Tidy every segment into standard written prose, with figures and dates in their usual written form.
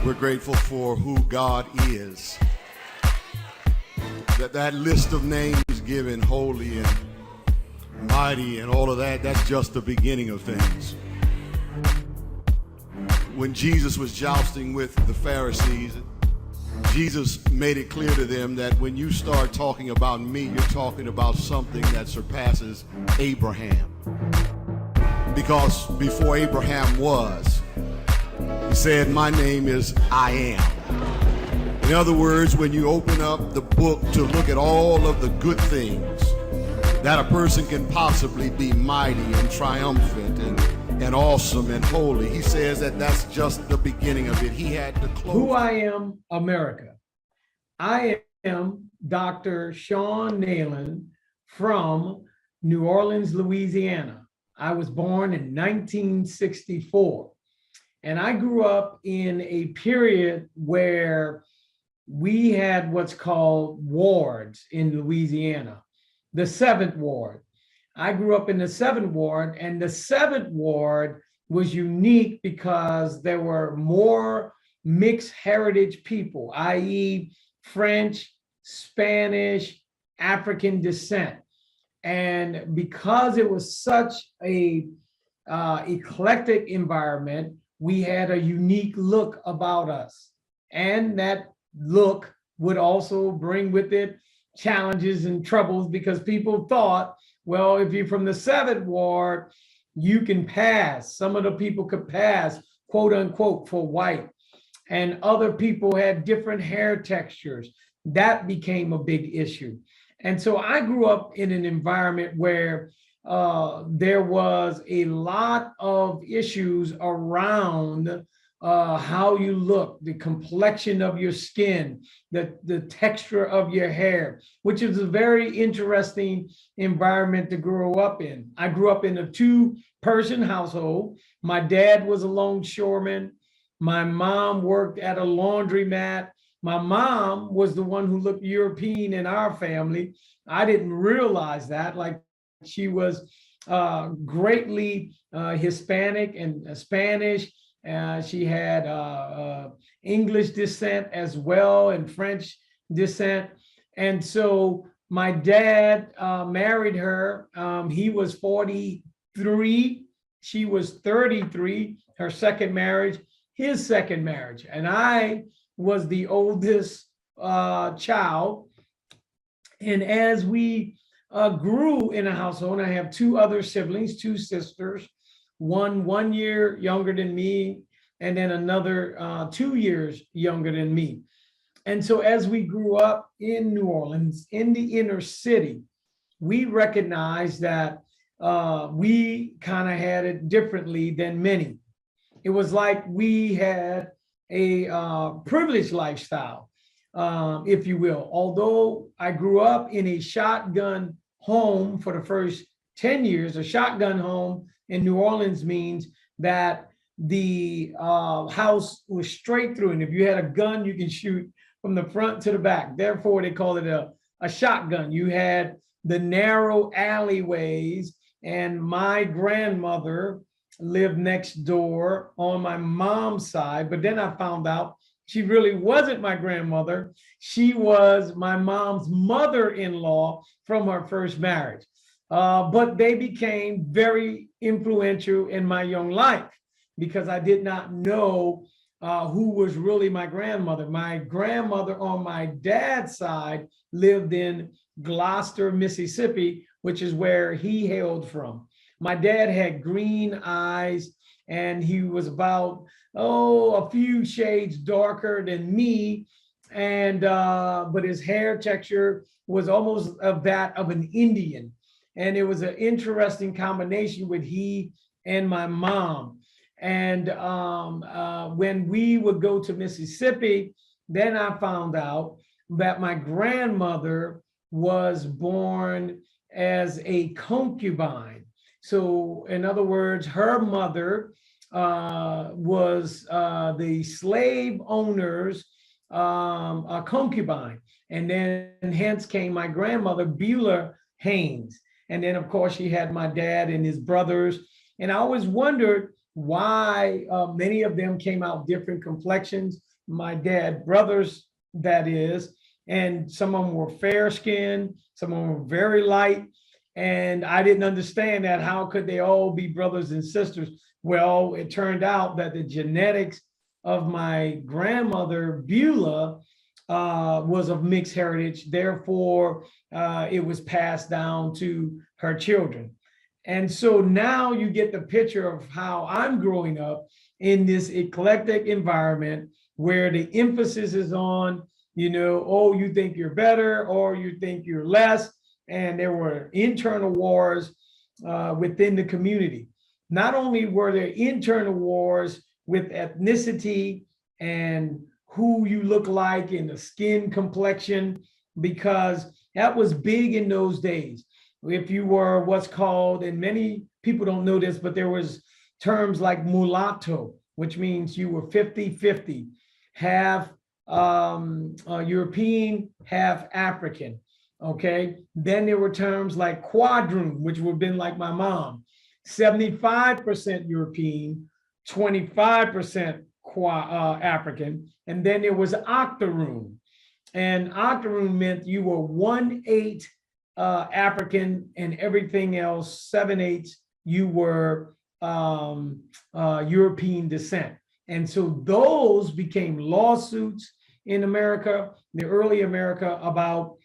We're grateful for who God is. That list of names given, holy and mighty and all of that, that's just the beginning of things. When Jesus was jousting with the Pharisees, Jesus made it clear to them that when you start talking about me, you're talking about something that surpasses Abraham. Because before Abraham was, he said, my name is I am. In other words, when you open up the book to look at all of the good things that a person can possibly be, mighty and triumphant and awesome and holy, he says that that's just the beginning of it. He had to close. Who I am, America. I am Dr. Shon Neyland from New Orleans, Louisiana. I was born in 1964. And I grew up in a period where we had what's called wards in Louisiana, the 7th Ward. I grew up in the 7th Ward, and the 7th Ward was unique because there were more mixed heritage people, i.e. French, Spanish, African descent. And because it was such a eclectic environment, we had a unique look about us. And that look would also bring with it challenges and troubles because people thought, well, if you're from the 7th Ward, you can pass. Some of the people could pass, quote unquote, for white. And other people had different hair textures. That became a big issue. And so I grew up in an environment where there was a lot of issues around how you look, the complexion of your skin, the texture of your hair, which is a very interesting environment to grow up in. I grew up in a 2-person household. My dad was a longshoreman. My mom worked at a laundromat. My mom was the one who looked European in our family. I didn't realize that, like she was greatly Hispanic and Spanish. She had English descent as well and French descent. And so my dad married her. He was 43. She was 33, her second marriage, his second marriage. And I was the oldest child. And as we grew in a household, I have 2 other siblings, 2 sisters, one year younger than me, and then another 2 years younger than me. And so as we grew up in New Orleans, in the inner city, we recognized that we kind of had it differently than many. It was like we had a privileged lifestyle, if you will. Although I grew up in a shotgun home for the first 10 years, a shotgun home in New Orleans means that the house was straight through. And if you had a gun, you can shoot from the front to the back. Therefore, they call it a shotgun. You had the narrow alleyways, and my grandmother lived next door on my mom's side. But then I found out she really wasn't my grandmother. She was my mom's mother-in-law from her first marriage. But they became very influential in my young life because I did not know who was really my grandmother. My grandmother on my dad's side lived in Gloucester, Mississippi, which is where he hailed from. My dad had green eyes, and he was about, a few shades darker than me. And but his hair texture was almost of that of an Indian. And it was an interesting combination with he and my mom. And when we would go to Mississippi, then I found out that my grandmother was born as a concubine. So in other words, her mother was the slave owner's a concubine. And then hence came my grandmother, Beulah Haynes. And then, of course, she had my dad and his brothers. And I always wondered why many of them came out different complexions. my dad brothers, that is, and some of them were fair skinned, some of them were very light. And I didn't understand that. How could they all be brothers and sisters? Well, it turned out that the genetics of my grandmother, Beulah, was of mixed heritage. Therefore, it was passed down to her children. And so now you get the picture of how I'm growing up in this eclectic environment where the emphasis is on, oh, you think you're better or you think you're less. And there were internal wars within the community. Not only were there internal wars with ethnicity and who you look like and the skin complexion, because that was big in those days. If you were what's called, and many people don't know this, but there was terms like mulatto, which means you were 50-50, half European, half African. Okay. Then there were terms like quadroon, which would have been like my mom, 75% European, 25% African. And then there was octoroon. And octoroon meant you were 1/8 African and everything else, 7/8, you were European descent. And so those became lawsuits in America, the early America, about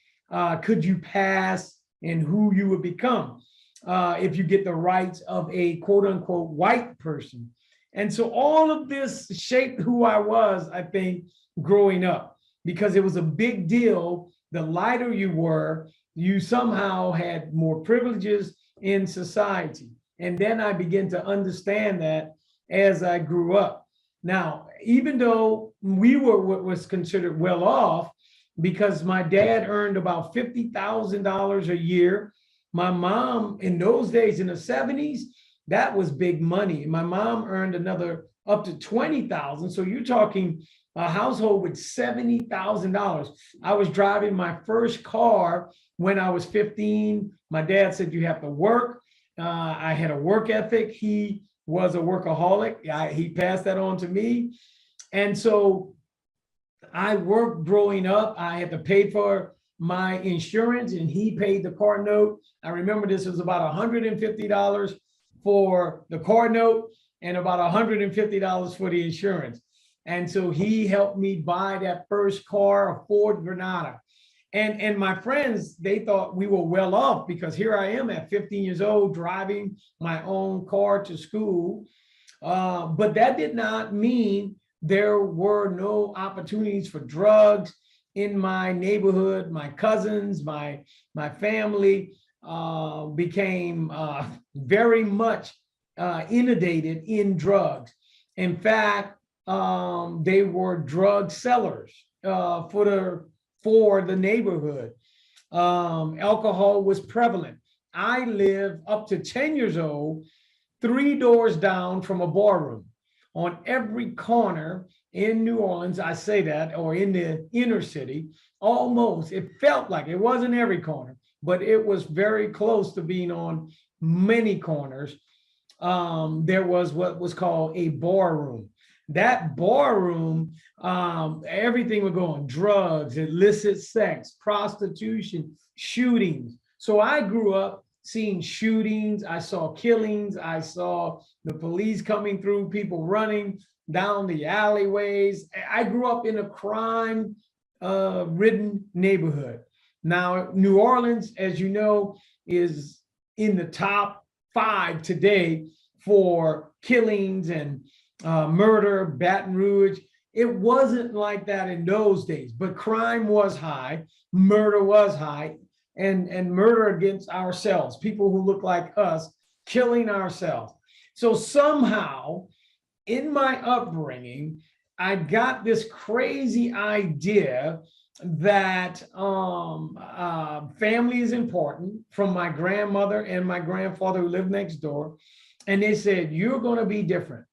could you pass and who you would become if you get the rights of a quote unquote white person. And so all of this shaped who I was, I think, growing up, because it was a big deal. The lighter you were, you somehow had more privileges in society. And then I began to understand that as I grew up. Now, even though we were what was considered well off, because my dad earned about $50,000 a year. My mom, in those days, in the 70s, that was big money. My mom earned another up to $20,000. So you're talking a household with $70,000. I was driving my first car when I was 15. My dad said, you have to work. I had a work ethic. He was a workaholic. He passed that on to me. And so I worked growing up. I had to pay for my insurance and he paid the car note. I remember this was about $150 for the car note and about $150 for the insurance. And so he helped me buy that first car, a Ford Granada. And my friends, they thought we were well off, because here I am at 15 years old driving my own car to school. But that did not mean there were no opportunities for drugs in my neighborhood. My cousins, my family became very much inundated in drugs. In fact, they were drug sellers for the neighborhood. Alcohol was prevalent. I lived up to 10 years old, 3 doors down from a barroom. On every corner in New Orleans, I say that, or in the inner city, almost, it felt like, it wasn't every corner, but it was very close to being on many corners. There was what was called a barroom. That barroom, everything would go on: drugs, illicit sex, prostitution, shootings. So I grew up seeing shootings. I saw killings. I saw the police coming through, people running down the alleyways. I grew up in a crime ridden neighborhood. Now, New Orleans, as you know, is in the top 5 today for killings and murder. Baton Rouge. It wasn't like that in those days, but crime was high, murder was high, and murder against ourselves, people who look like us, killing ourselves. So somehow in my upbringing, I got this crazy idea that family is important, from my grandmother and my grandfather who lived next door. And they said, you're going to be different.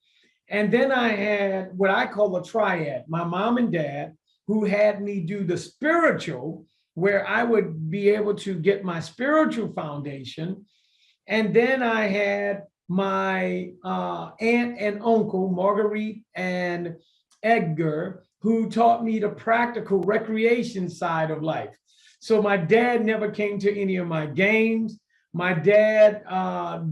And then I had what I call a triad, my mom and dad, who had me do the spiritual, where I would be able to get my spiritual foundation. And then I had my aunt and uncle, Marguerite and Edgar, who taught me the practical recreation side of life. So my dad never came to any of my games. My dad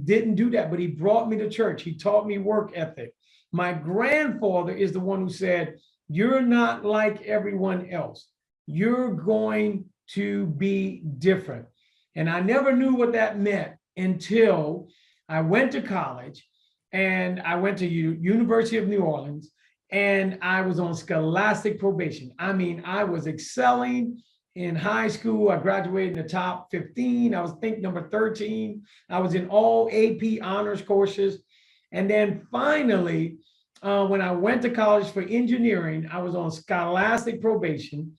didn't do that, but he brought me to church. He taught me work ethic. My grandfather is the one who said, "You're not like everyone else. You're going to be different." And I never knew what that meant until I went to college, and I went to University of New Orleans, and I was on scholastic probation. I mean, I was excelling in high school. I graduated in the top 15. I was think number 13. I was in all AP honors courses. And then finally, when I went to college for engineering, I was on scholastic probation,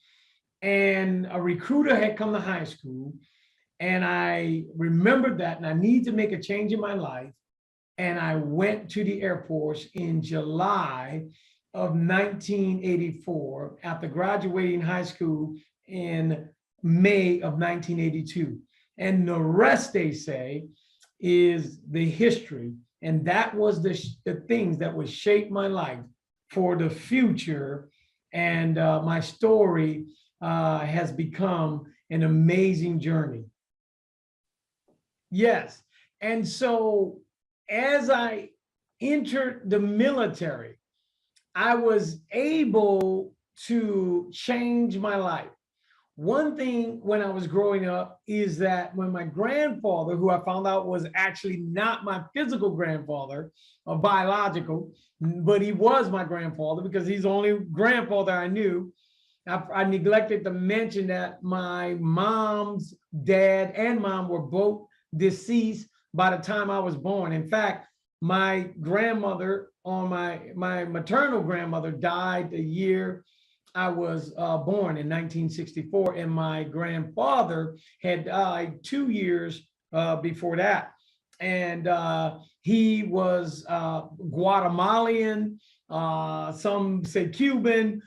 and a recruiter had come to high school. And I remembered that, and I need to make a change in my life. And I went to the Air Force in July of 1984 after graduating high school in May of 1982. And the rest, they say, is the history. And that was the things that would shape my life for the future. And my story has become an amazing journey. Yes. And so as I entered the military, I was able to change my life. One thing when I was growing up is that when my grandfather, who I found out was actually not my physical grandfather or biological, but he was my grandfather because he's the only grandfather I knew. I neglected to mention that my mom's dad and mom were both deceased by the time I was born. In fact, my grandmother, on my maternal grandmother, died the year I was born in 1964, and my grandfather had died 2 years before that. And he was Guatemalan, some say Cuban.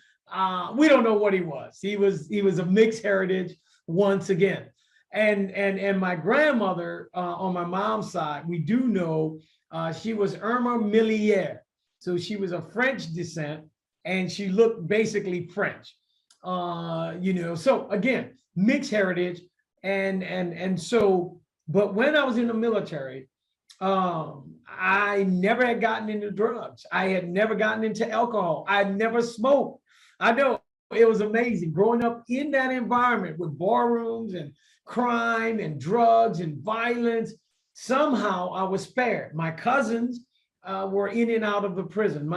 We don't know what he was. He was a mixed heritage once again. And my grandmother on my mom's side, we do know she was Irma Millier. So she was of French descent, and she looked basically French. So again, mixed heritage. And so, but when I was in the military, I never had gotten into drugs. I had never gotten into alcohol. I had never smoked. I know it was amazing growing up in that environment with barrooms and crime and drugs and violence. Somehow I was spared. My cousins were in and out of the prison.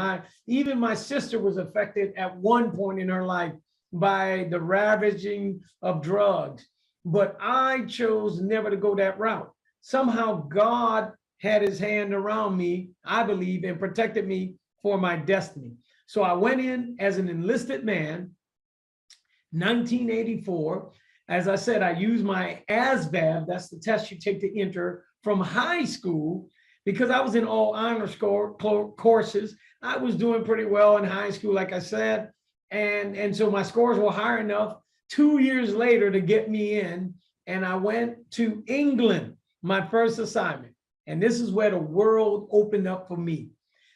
Even my sister was affected at one point in her life by the ravaging of drugs. But I chose never to go that route. Somehow God had his hand around me, I believe, and protected me for my destiny. So I went in as an enlisted man, 1984. As I said, I used my ASVAB, that's the test you take to enter, from high school, because I was in all honors courses. I was doing pretty well in high school, like I said. And so my scores were high enough 2 years later to get me in. And I went to England, my first assignment. And this is where the world opened up for me.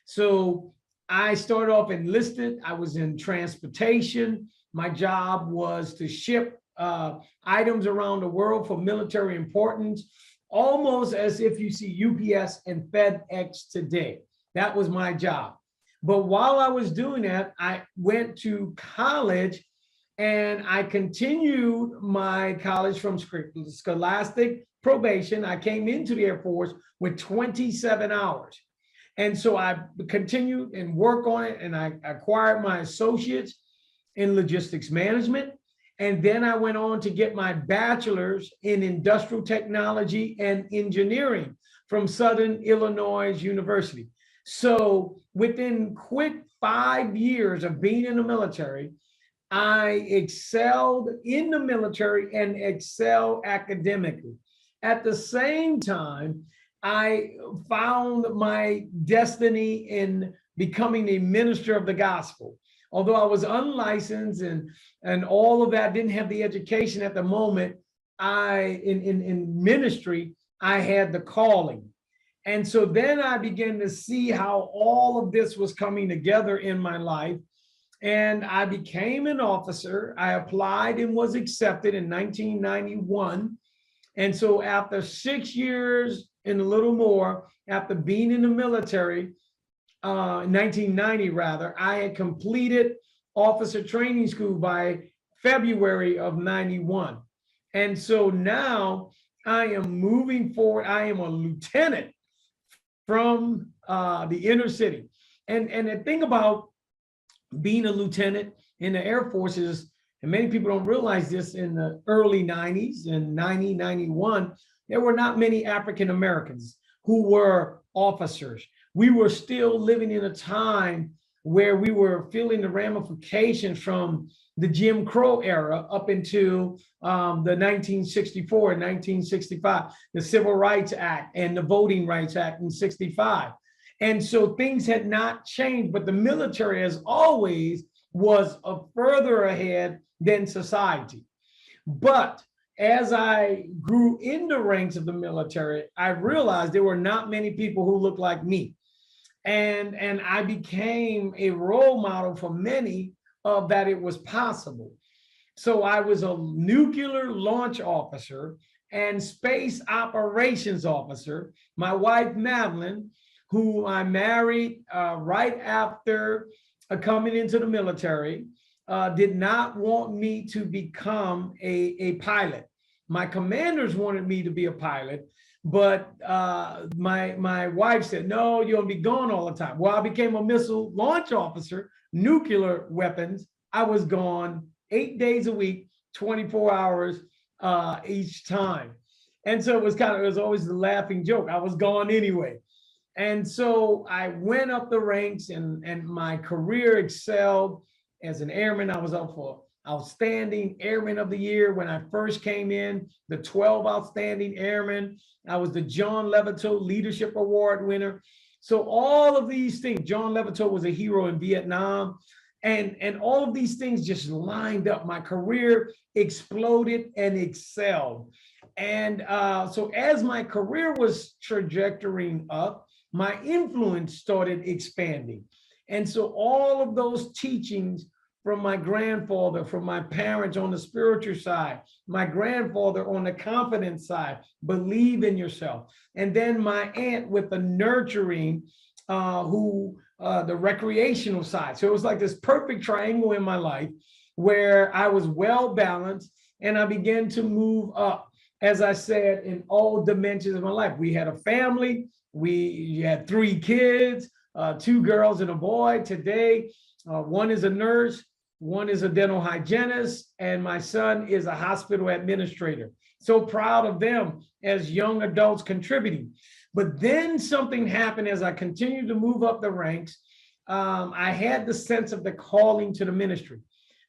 So I started off enlisted. I was in transportation. My job was to ship items around the world for military importance, almost as if you see UPS and FedEx today. That was my job. But while I was doing that, I went to college, and I continued my college from scholastic probation. I came into the Air Force with 27 hours. And so I continued and worked on it, and I acquired my associates in logistics management. And then I went on to get my bachelor's in industrial technology and engineering from Southern Illinois University. So within quick 5 years of being in the military, I excelled in the military and excelled academically. At the same time, I found my destiny in becoming a minister of the gospel. Although I was unlicensed and all of that, didn't have the education at the moment, in ministry, I had the calling. And so then I began to see how all of this was coming together in my life. and I became an officer. I applied and was accepted in 1991. And so after 6 years and a little more, after being in the military, 1990 rather, I had completed officer training school by February of 91. And so now I am moving forward. I am a lieutenant from the inner city. And the thing about being a lieutenant in the Air Force is, and many people don't realize this, in the early 90s and 90, 91, there were not many African Americans who were officers. We were still living in a time where we were feeling the ramifications from the Jim Crow era up into the 1964 and 1965, the Civil Rights Act and the Voting Rights Act in 65. And so things had not changed, but the military, as always, was further ahead than society. But as I grew in the ranks of the military, I realized there were not many people who looked like me. And I became a role model for many of that it was possible. So I was a nuclear launch officer and space operations officer. My wife, Madeline, who I married right after coming into the military, did not want me to become a pilot. My commanders wanted me to be a pilot, but my wife said, no, you'll be gone all the time. Well, I became a missile launch officer, nuclear weapons. I was gone 8 days a week, 24 hours each time. And so it was always the laughing joke. I was gone anyway. And so I went up the ranks, and my career excelled as an airman. I was up for Outstanding Airman of the Year when I first came in, the 12 Outstanding Airmen. I was the John Levitot Leadership Award winner. So all of these things, John Levitot was a hero in Vietnam. And all of these things just lined up. My career exploded and excelled. And so as my career was trajectorying up, my influence started expanding. And so all of those teachings from my grandfather, from my parents on the spiritual side, my grandfather on the confidence side, believe in yourself. And then my aunt with the nurturing, the recreational side. So it was like this perfect triangle in my life where I was well balanced, and I began to move up, as I said, in all dimensions of my life. We had a family. We had 3 kids, 2 girls and a boy. Today, one is a nurse, one is a dental hygienist, and my son is a hospital administrator. So proud of them as young adults contributing. But then something happened as I continued to move up the ranks. I had the sense of the calling to the ministry.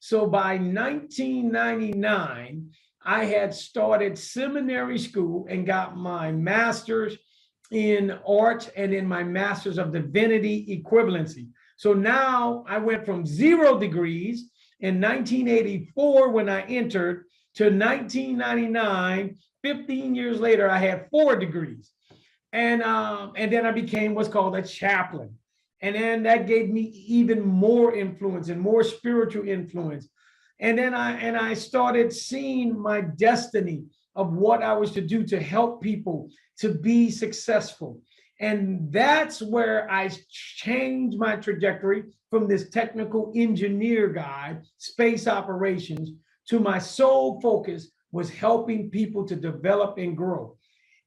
So by 1999, I had started seminary school and got my master's in arts and in my master's of divinity equivalency. So now I went from 0 degrees in 1984 when I entered to 1999, 15 years later, I had 4 degrees. And then I became what's called a chaplain. And then that gave me even more influence and more spiritual influence. And then I started seeing my destiny of what I was to do to help people to be successful. And that's where I changed my trajectory from this technical engineer guy, space operations, to my sole focus was helping people to develop and grow.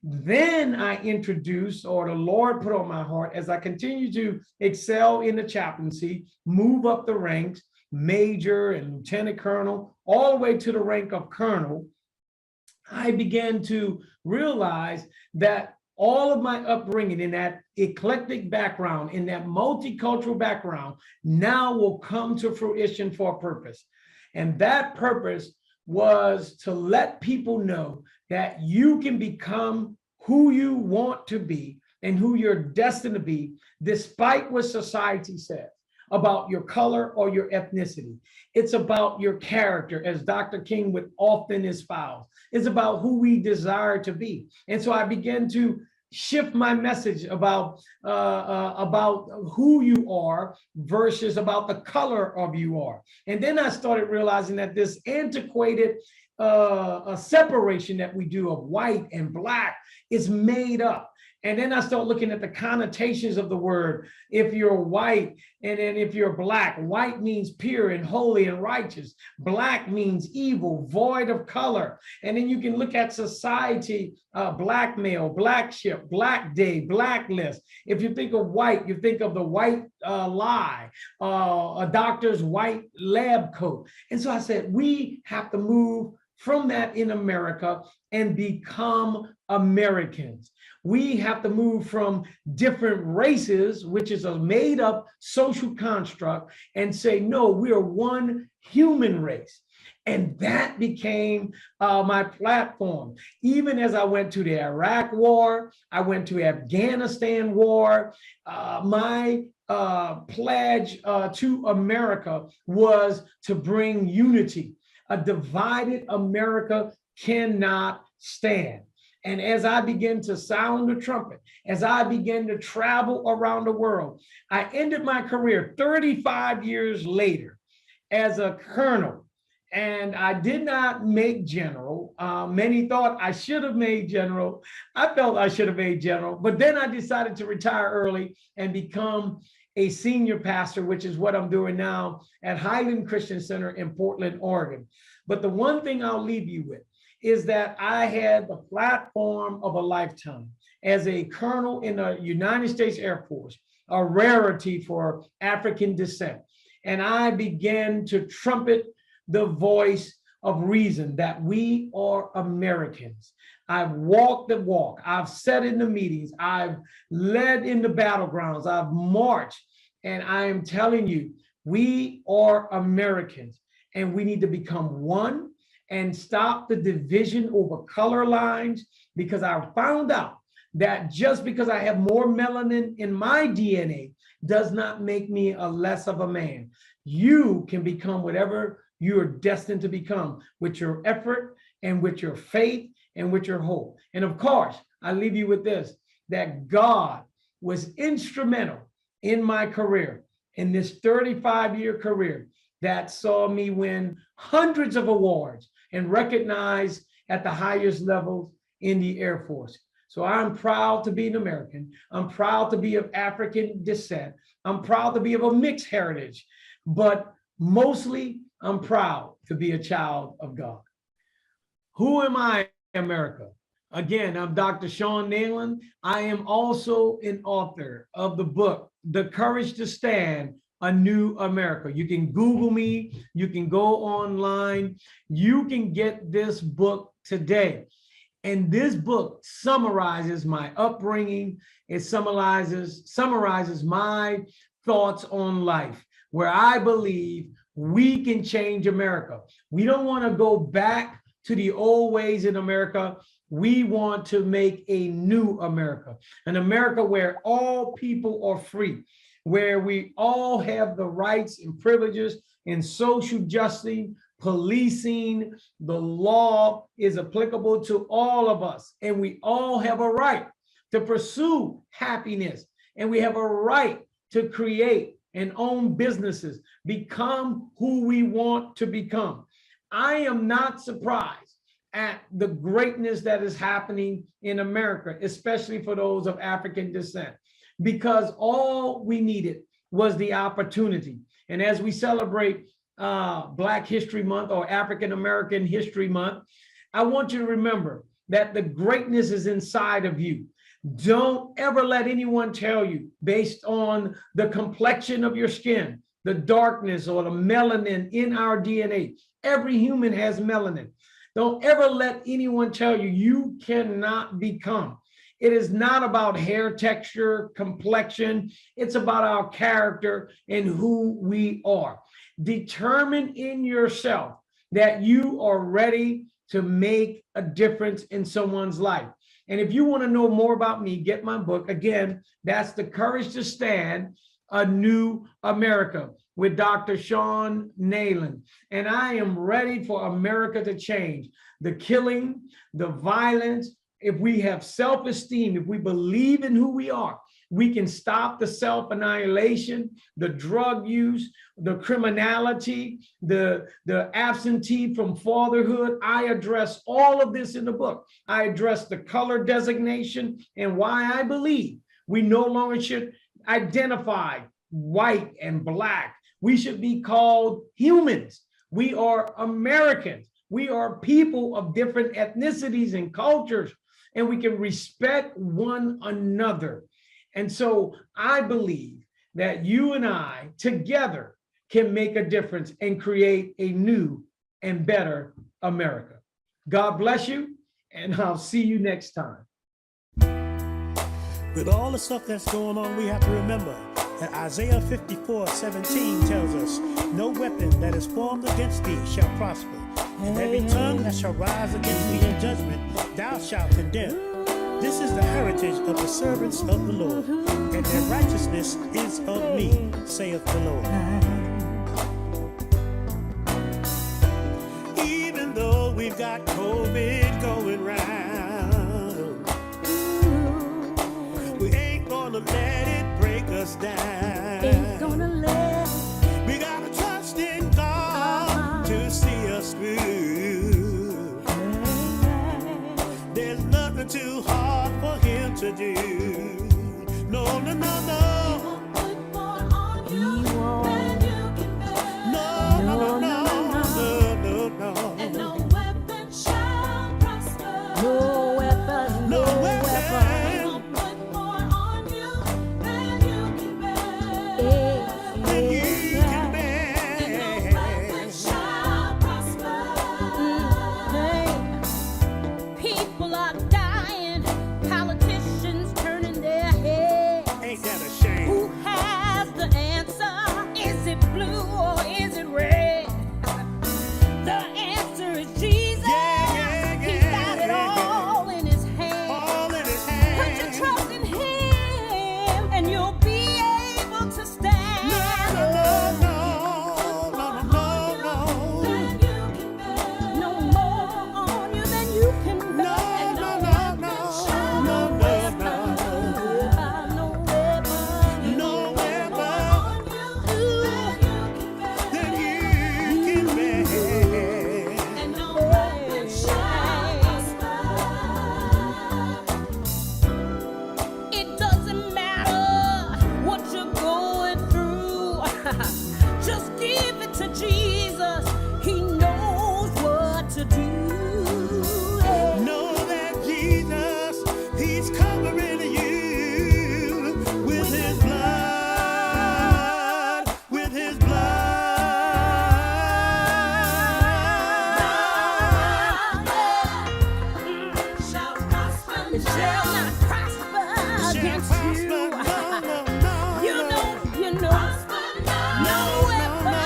Then I introduced, or the Lord put on my heart, as I continue to excel in the chaplaincy, move up the ranks, major and lieutenant colonel, all the way to the rank of colonel, I began to realize that all of my upbringing in that eclectic background, in that multicultural background, now will come to fruition for a purpose. And that purpose was to let people know that you can become who you want to be and who you're destined to be, despite what society says about your color or your ethnicity. It's about your character, as Dr. King would often espouse. It's about who we desire to be. And so I began to shift my message about who you are versus about the color of you are. And then I started realizing that this antiquated a separation that we do of white and black is made up. And then I start looking at the connotations of the word. If you're white, and then if you're black, white means pure and holy and righteous. Black means evil, void of color. And then you can look at society, blackmail, black ship, black day, blacklist. If you think of white, you think of the white lie, a doctor's white lab coat. And so I said, we have to move from that in America and become Americans. We have to move from different races, which is a made up social construct, and say, no, we are one human race. And that became my platform. Even as I went to the Iraq War, I went to Afghanistan War, my pledge to America was to bring unity. A divided America cannot stand. And as I began to sound the trumpet, as I began to travel around the world, I ended my career 35 years later as a colonel. And I did not make general. Many thought I should have made general. I felt I should have made general, but then I decided to retire early and become a senior pastor, which is what I'm doing now at Highland Christian Center in Portland, Oregon. But the one thing I'll leave you with is that I had the platform of a lifetime as a colonel in the United States Air Force, a rarity for African descent. And I began to trumpet the voice of reason that we are Americans. I've walked the walk. I've sat in the meetings. I've led in the battlegrounds. I've marched. And I am telling you, we are Americans and we need to become one and stop the division over color lines, because I found out that just because I have more melanin in my DNA does not make me a less of a man. You can become whatever you are destined to become with your effort and with your faith and with your hope. And of course, I leave you with this, that God was instrumental in my career, in this 35-year career that saw me win hundreds of awards and recognized at the highest levels in the Air Force. So I'm proud to be an American. I'm proud to be of African descent. I'm proud to be of a mixed heritage, but mostly I'm proud to be a child of God. Who am I, America? Again, I'm Dr. Shon Neyland. I am also an author of the book, The Courage to Stand, A New America. You can Google me. You can go online. You can get this book today. And this book summarizes my upbringing. It summarizes my thoughts on life, where I believe we can change America. We don't want to go back to the old ways in America. We want to make a new America, an America where all people are free, where we all have the rights and privileges in social justice, policing. The law is applicable to all of us, and we all have a right to pursue happiness, and we have a right to create and own businesses, become who we want to become. I am not surprised at the greatness that is happening in America, especially for those of African descent, because all we needed was the opportunity. And as we celebrate Black History Month or African American History Month, I want you to remember that the greatness is inside of you. Don't ever let anyone tell you, based on the complexion of your skin, the darkness or the melanin in our DNA. Every human has melanin. Don't ever let anyone tell you you cannot become. It is not about hair texture, complexion. It's about our character and who we are. Determine in yourself that you are ready to make a difference in someone's life. And if you want to know more about me, get my book. Again, that's The Courage to Stand, A New America, with Dr. Shon Neyland. And I am ready for America to change. The killing, the violence, if we have self-esteem, if we believe in who we are, we can stop the self-annihilation, the drug use, the criminality, the absentee from fatherhood. I address all of this in the book. I address the color designation and why I believe we no longer should identify white and black. We should be called humans. We are Americans. We are people of different ethnicities and cultures, and we can respect one another. And so I believe that you and I together can make a difference and create a new and better America. God bless you, and I'll see you next time. With all the stuff that's going on, we have to remember that Isaiah 54:17 tells us, no weapon that is formed against thee shall prosper, and every tongue that shall rise against thee in judgment thou shalt condemn. This is the heritage of the servants of the Lord, and their righteousness is of me, saith the Lord. Even though we've got COVID going round, we ain't gonna let it break us down. Ain't gonna let. We gotta trust in God to see us through. There's nothing too hard for him to do. No, no, no, no. Put more on you than you can bear. No, no, no, no, no, no, no. And no weapon shall prosper. No weapon. He'll put more on you than you can bear. Than you can bear. And no weapon shall prosper. People are dying, politicians turning their heads. Ain't that a shame? Who has the answer? Is it blue or is it red? The answer is Jesus. He's got it all in his hand. All in his Put hand. your trust in him and you'll be able to stand. No, no, no, no, no, no, Than you can bear. No more on you than you can bear. No, And no, no, weapon no, shall no, no, prosper. no. No weapon. No weapon. On you than you can bear. Then you can bear. And no weapon shall prosper. It doesn't matter what you're going through. Just give it to Jesus. He knows what to do. Know that Jesus, he's covering you with his blood, with his blood. Shall prosper. It shall not prosper Shall against prosper. you. No, no, no, You no. know. No weapon.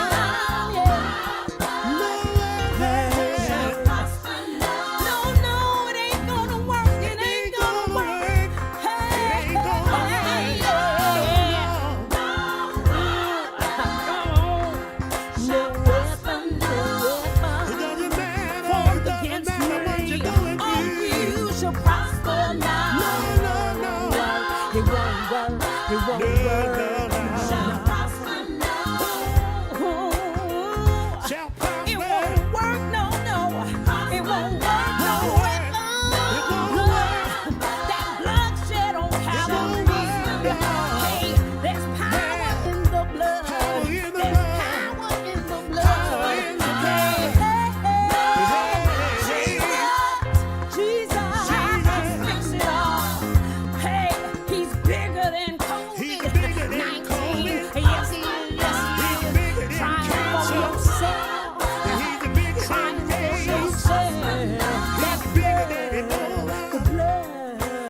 No weapon. No, it ain't gonna work. It ain't gonna work. Hey, It ain't gonna work. No weapon. It doesn't matter. Formed It doesn't against matter what me. you're going On through. you shall prosper now. No, no, no. It won't work. It won't No, work. no.